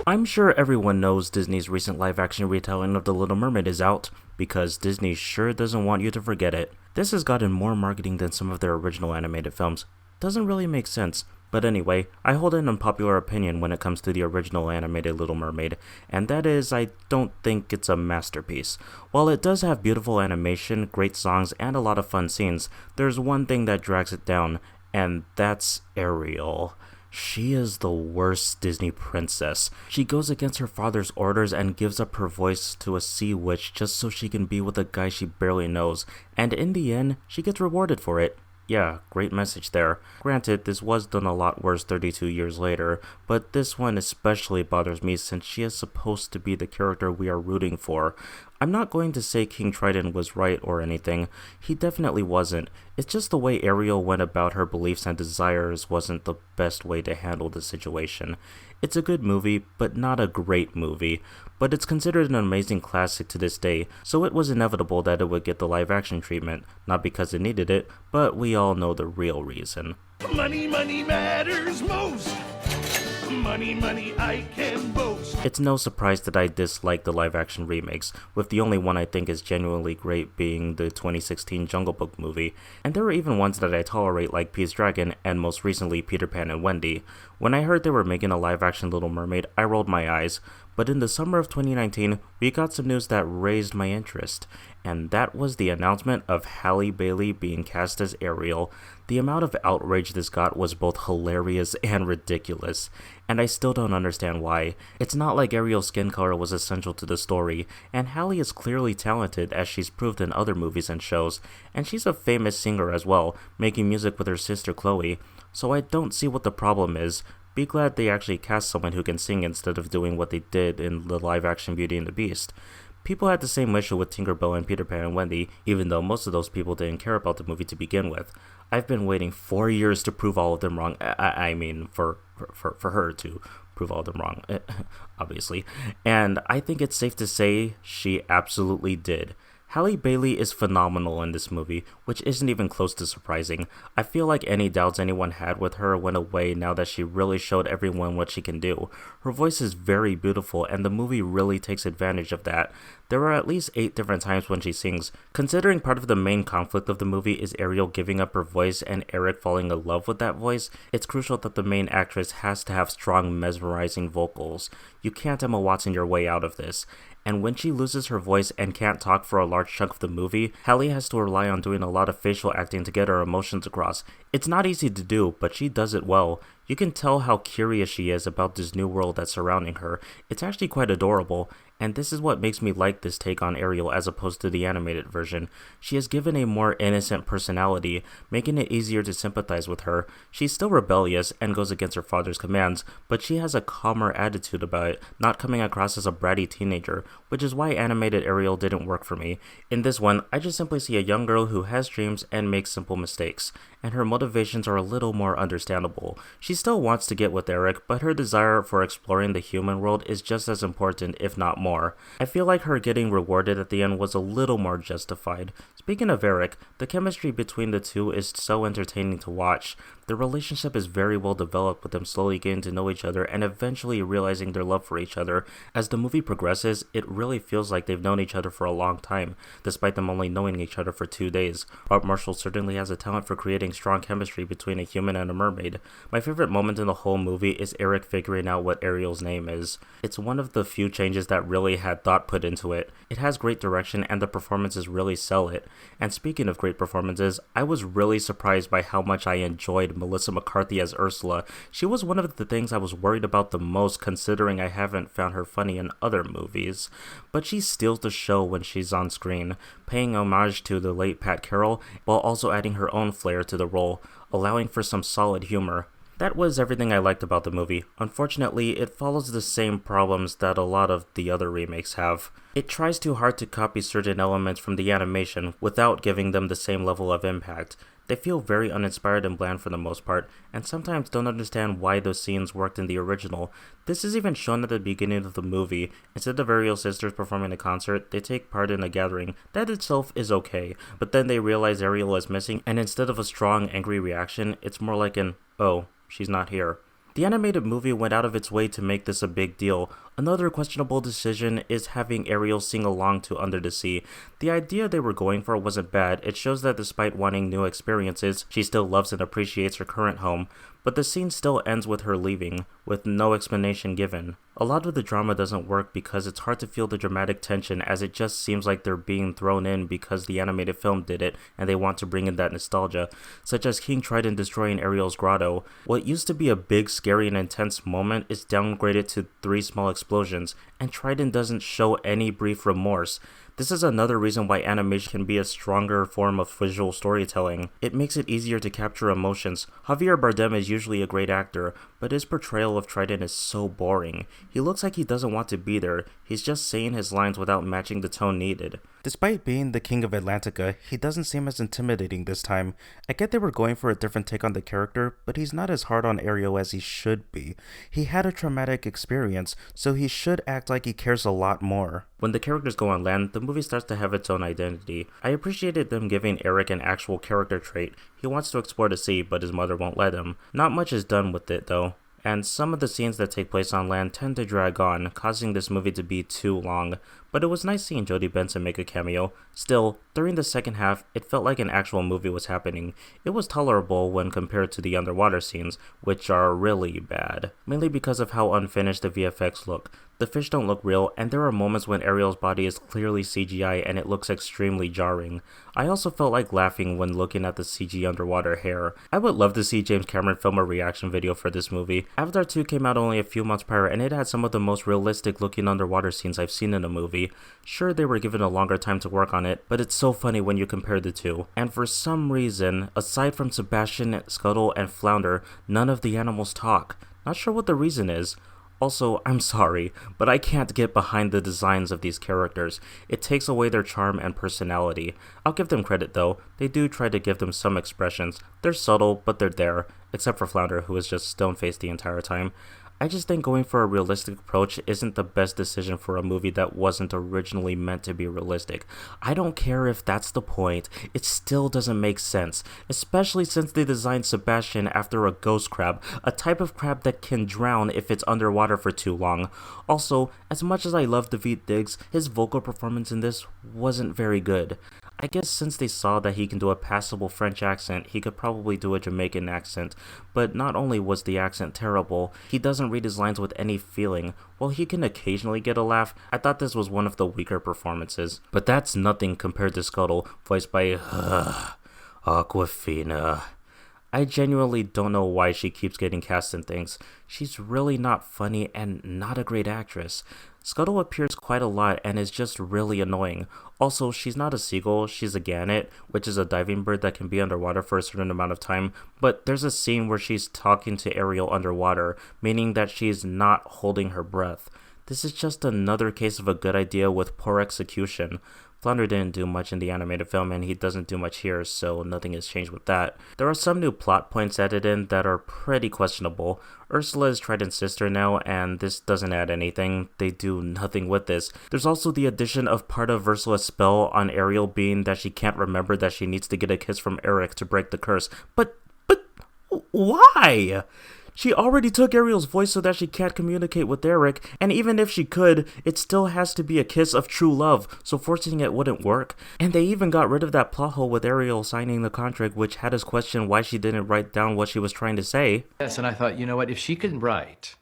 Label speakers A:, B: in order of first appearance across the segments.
A: I'm sure everyone knows Disney's recent live-action retelling of The Little Mermaid is out, because Disney sure doesn't want you to forget it. This has gotten more marketing than some of their original animated films. Doesn't really make sense. But anyway, I hold an unpopular opinion when it comes to the original animated Little Mermaid, and that is I don't think it's a masterpiece. While it does have beautiful animation, great songs, and a lot of fun scenes, there's one thing that drags it down, and that's Ariel. She is the worst Disney princess. She goes against her father's orders and gives up her voice to a sea witch just so she can be with a guy she barely knows, and in the end, she gets rewarded for it. Yeah, great message there. Granted, this was done a lot worse 32 years later, but this one especially bothers me since she is supposed to be the character we are rooting for. I'm not going to say King Triton was right or anything. He definitely wasn't. It's just the way Ariel went about her beliefs and desires wasn't the best way to handle the situation. It's a good movie, but not a great movie. But it's considered an amazing classic to this day, so it was inevitable that it would get the live action treatment. Not because it needed it, but we all know the real reason.
B: Money, money matters most. Money, I can boast.
A: It's no surprise that I dislike the live-action remakes, with the only one I think is genuinely great being the 2016 Jungle Book movie, and there are even ones that I tolerate like Pete's Dragon and most recently Peter Pan and Wendy. When I heard they were making a live-action Little Mermaid, I rolled my eyes, but in the summer of 2019, we got some news that raised my interest, and that was the announcement of Halle Bailey being cast as Ariel. The amount of outrage this got was both hilarious and ridiculous, and I still don't understand why. It's not like Ariel's skin color was essential to the story, and Halle is clearly talented as she's proved in other movies and shows, and she's a famous singer as well, making music with her sister Chloe, so I don't see what the problem is. Be glad they actually cast someone who can sing instead of doing what they did in the live-action Beauty and the Beast. People had the same issue with Tinkerbell and Peter Pan and Wendy, even though most of those people didn't care about the movie to begin with. I've been waiting 4 years to prove all of them wrong. I mean, for her to prove all of them wrong, obviously. And I think it's safe to say she absolutely did. Halle Bailey is phenomenal in this movie, which isn't even close to surprising. I feel like any doubts anyone had with her went away now that she really showed everyone what she can do. Her voice is very beautiful, and the movie really takes advantage of that. There are at least 8 different times when she sings. Considering part of the main conflict of the movie is Ariel giving up her voice and Eric falling in love with that voice, it's crucial that the main actress has to have strong, mesmerizing vocals. You can't Emma Watson your way out of this. And when she loses her voice and can't talk for a large chunk of the movie, Halle has to rely on doing a lot of facial acting to get her emotions across. It's not easy to do, but she does it well. You can tell how curious she is about this new world that's surrounding her. It's actually quite adorable, and this is what makes me like this take on Ariel as opposed to the animated version. She is given a more innocent personality, making it easier to sympathize with her. She's still rebellious and goes against her father's commands, but she has a calmer attitude about it, not coming across as a bratty teenager, which is why animated Ariel didn't work for me. In this one, I just simply see a young girl who has dreams and makes simple mistakes, and her motivations are a little more understandable. She still wants to get with Eric, but her desire for exploring the human world is just as important, if not more. I feel like her getting rewarded at the end was a little more justified. Speaking of Eric, the chemistry between the two is so entertaining to watch. The relationship is very well developed, with them slowly getting to know each other and eventually realizing their love for each other. As the movie progresses, it really feels like they've known each other for a long time, despite them only knowing each other for 2 days. Art Marshall certainly has a talent for creating strong chemistry between a human and a mermaid. My favorite moment in the whole movie is Eric figuring out what Ariel's name is. It's one of the few changes that really had thought put into it. It has great direction and the performances really sell it. And speaking of great performances, I was really surprised by how much I enjoyed Melissa McCarthy as Ursula. She was one of the things I was worried about the most, considering I haven't found her funny in other movies. But she steals the show when she's on screen, paying homage to the late Pat Carroll while also adding her own flair to the role, allowing for some solid humor. That was everything I liked about the movie. Unfortunately, it follows the same problems that a lot of the other remakes have. It tries too hard to copy certain elements from the animation without giving them the same level of impact. They feel very uninspired and bland for the most part, and sometimes don't understand why those scenes worked in the original. This is even shown at the beginning of the movie. Instead of Ariel's sisters performing a concert, they take part in a gathering. That itself is okay, but then they realize Ariel is missing, and instead of a strong, angry reaction, it's more like an, "Oh, she's not here." The animated movie went out of its way to make this a big deal. Another questionable decision is having Ariel sing along to Under the Sea. The idea they were going for wasn't bad. It shows that despite wanting new experiences, she still loves and appreciates her current home. But the scene still ends with her leaving, with no explanation given. A lot of the drama doesn't work because it's hard to feel the dramatic tension, as it just seems like they're being thrown in because the animated film did it and they want to bring in that nostalgia, such as King Triton destroying Ariel's grotto. What used to be a big, scary, and intense moment is downgraded to 3 small explosions, and Triton doesn't show any brief remorse. This is another reason why animation can be a stronger form of visual storytelling. It makes it easier to capture emotions. Javier Bardem is usually a great actor, but his portrayal of Triton is so boring. He looks like he doesn't want to be there. He's just saying his lines without matching the tone needed. Despite being the king of Atlantica, he doesn't seem as intimidating this time. I get they were going for a different take on the character, but he's not as hard on Ariel as he should be. He had a traumatic experience, so he should act like he cares a lot more. When the characters go on land, the movie starts to have its own identity. I appreciated them giving Eric an actual character trait. He wants to explore the sea, but his mother won't let him. Not much is done with it though, and some of the scenes that take place on land tend to drag on, causing this movie to be too long. But it was nice seeing Jodie Benson make a cameo. Still, during the second half, it felt like an actual movie was happening. It was tolerable when compared to the underwater scenes, which are really bad, mainly because of how unfinished the VFX look. The fish don't look real, and there are moments when Ariel's body is clearly CGI and it looks extremely jarring. I also felt like laughing when looking at the CG underwater hair. I would love to see James Cameron film a reaction video for this movie. Avatar 2 came out only a few months prior, and it had some of the most realistic looking underwater scenes I've seen in a movie. Sure, they were given a longer time to work on it, but it's so funny when you compare the two. And for some reason, aside from Sebastian, Scuttle, and Flounder, none of the animals talk. Not sure what the reason is. Also, I'm sorry, but I can't get behind the designs of these characters. It takes away their charm and personality. I'll give them credit though, they do try to give them some expressions. They're subtle, but they're there, except for Flounder, who is just stone-faced the entire time. I just think going for a realistic approach isn't the best decision for a movie that wasn't originally meant to be realistic. I don't care if that's the point, it still doesn't make sense, especially since they designed Sebastian after a ghost crab, a type of crab that can drown if it's underwater for too long. Also, as much as I love Daveed Diggs, his vocal performance in this wasn't very good. I guess since they saw that he can do a passable French accent, he could probably do a Jamaican accent, but not only was the accent terrible, he doesn't read his lines with any feeling. While he can occasionally get a laugh, I thought this was one of the weaker performances. But that's nothing compared to Scuttle, voiced by Awkwafina. I genuinely don't know why she keeps getting cast in things. She's really not funny and not a great actress. Scuttle appears quite a lot and is just really annoying. Also, she's not a seagull, she's a gannet, which is a diving bird that can be underwater for a certain amount of time, but there's a scene where she's talking to Ariel underwater, meaning that she's not holding her breath. This is just another case of a good idea with poor execution. Flounder didn't do much in the animated film and he doesn't do much here, so nothing has changed with that. There are some new plot points added in that are pretty questionable. Ursula is Triton's sister now, and this doesn't add anything. They do nothing with this. There's also the addition of part of Ursula's spell on Ariel being that she can't remember that she needs to get a kiss from Eric to break the curse. But why? She already took Ariel's voice so that she can't communicate with Eric, and even if she could, it still has to be a kiss of true love, so forcing it wouldn't work. And they even got rid of that plot hole with Ariel signing the contract, which had us question why she didn't write down what she was trying to say.
C: Yes, and I thought, you know what, if she can write,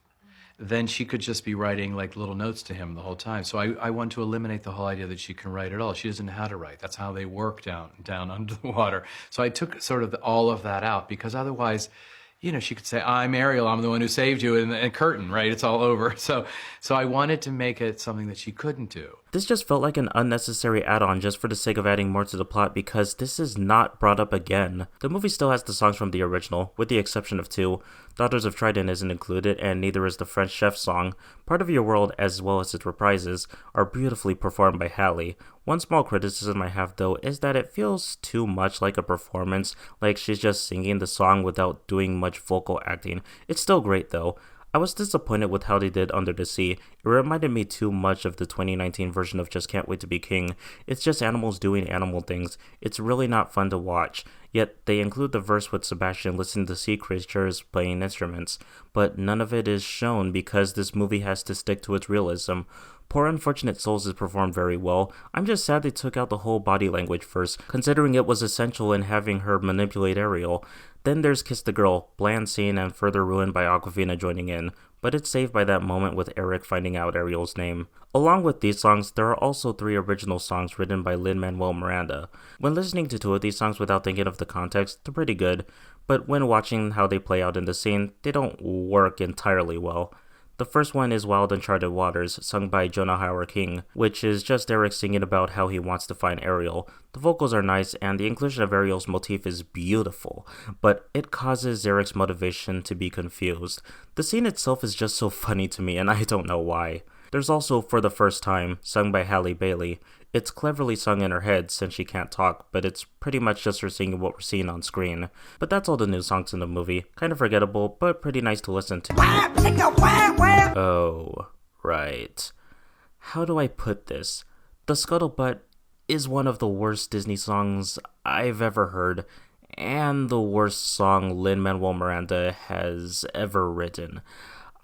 C: then she could just be writing like little notes to him the whole time. So I want to eliminate the whole idea that she can write at all. She doesn't know how to write. That's how they work down under the water. So I took sort of all of that out, because otherwise, you know, she could say, I'm Ariel, I'm the one who saved you, and curtain, right? It's all over. So I wanted to make it something that she couldn't do.
A: This just felt like an unnecessary add-on just for the sake of adding more to the plot, because this is not brought up again. The movie still has the songs from the original, with the exception of 2. Daughters of Triton isn't included, and neither is the French Chef song. Part of Your World, as well as its reprises, are beautifully performed by Halle. One small criticism I have though is that it feels too much like a performance, like she's just singing the song without doing much vocal acting. It's still great though. I was disappointed with how they did Under the Sea. It reminded me too much of the 2019 version of Just Can't Wait to Be King. It's just animals doing animal things. It's really not fun to watch. Yet they include the verse with Sebastian listening to sea creatures playing instruments, but none of it is shown because this movie has to stick to its realism. Poor Unfortunate Souls is performed very well. I'm just sad they took out the whole body language first, considering it was essential in having her manipulate Ariel. Then there's Kiss the Girl, bland scene and further ruined by Awkwafina joining in, but it's saved by that moment with Eric finding out Ariel's name. Along with these songs, there are also 3 original songs written by Lin-Manuel Miranda. When listening to 2 of these songs without thinking of the context, they're pretty good, but when watching how they play out in the scene, they don't work entirely well. The first one is Wild Uncharted Waters, sung by Jonah Hauer-King, which is just Eric singing about how he wants to find Ariel. The vocals are nice, and the inclusion of Ariel's motif is beautiful, but it causes Eric's motivation to be confused. The scene itself is just so funny to me, and I don't know why. There's also For the First Time, sung by Halle Bailey. It's cleverly sung in her head since she can't talk, but it's pretty much just her singing what we're seeing on screen. But that's all the new songs in the movie. Kind of forgettable, but pretty nice to listen to. Oh, right. How do I put this? The Scuttlebutt is one of the worst Disney songs I've ever heard, and the worst song Lin-Manuel Miranda has ever written.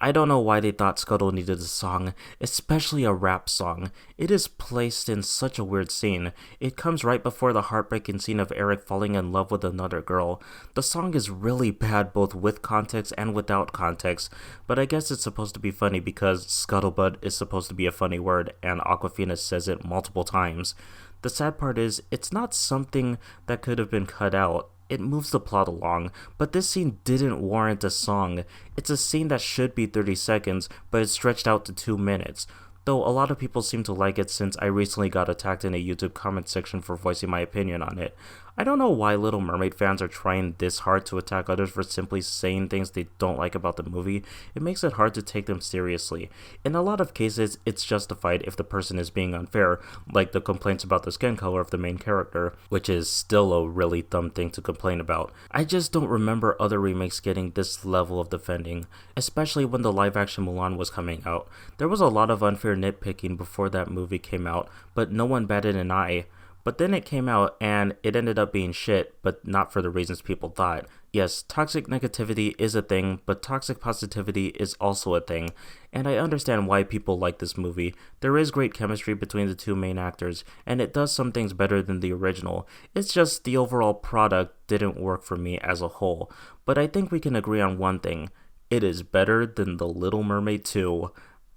A: I don't know why they thought Scuttle needed a song, especially a rap song. It is placed in such a weird scene. It comes right before the heartbreaking scene of Eric falling in love with another girl. The song is really bad both with context and without context, but I guess it's supposed to be funny because scuttlebutt is supposed to be a funny word and Awkwafina says it multiple times. The sad part is, it's not something that could have been cut out. It moves the plot along, but this scene didn't warrant a song. It's a scene that should be 30 seconds, but it's stretched out to 2 minutes. Though a lot of people seem to like it since I recently got attacked in a YouTube comment section for voicing my opinion on it. I don't know why Little Mermaid fans are trying this hard to attack others for simply saying things they don't like about the movie. It makes it hard to take them seriously. In a lot of cases, it's justified if the person is being unfair, like the complaints about the skin color of the main character, which is still a really dumb thing to complain about. I just don't remember other remakes getting this level of defending, especially when the live-action Mulan was coming out. There was a lot of unfair nitpicking before that movie came out, but no one batted an eye. But then it came out and it ended up being shit, but not for the reasons people thought. Yes, toxic negativity is a thing, but toxic positivity is also a thing, and I understand why people like this movie. There is great chemistry between the 2 main actors, and it does some things better than the original. It's just the overall product didn't work for me as a whole. But I think we can agree on one thing. It is better than The Little Mermaid 2.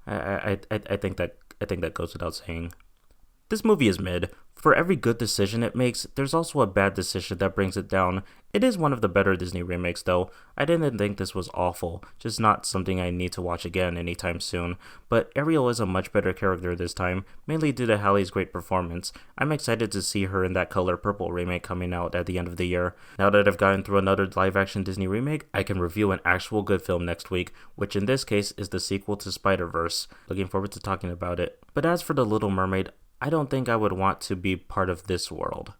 A: I think that goes without saying. This movie is mid. For every good decision it makes, there's also a bad decision that brings it down. It is one of the better Disney remakes though. I didn't think this was awful, just not something I need to watch again anytime soon. But Ariel is a much better character this time, mainly due to Halle's great performance. I'm excited to see her in that Color Purple remake coming out at the end of the year. Now that I've gotten through another live-action Disney remake, I can review an actual good film next week, which in this case is the sequel to Spider-Verse. Looking forward to talking about it. But as for The Little Mermaid, I don't think I would want to be part of this world.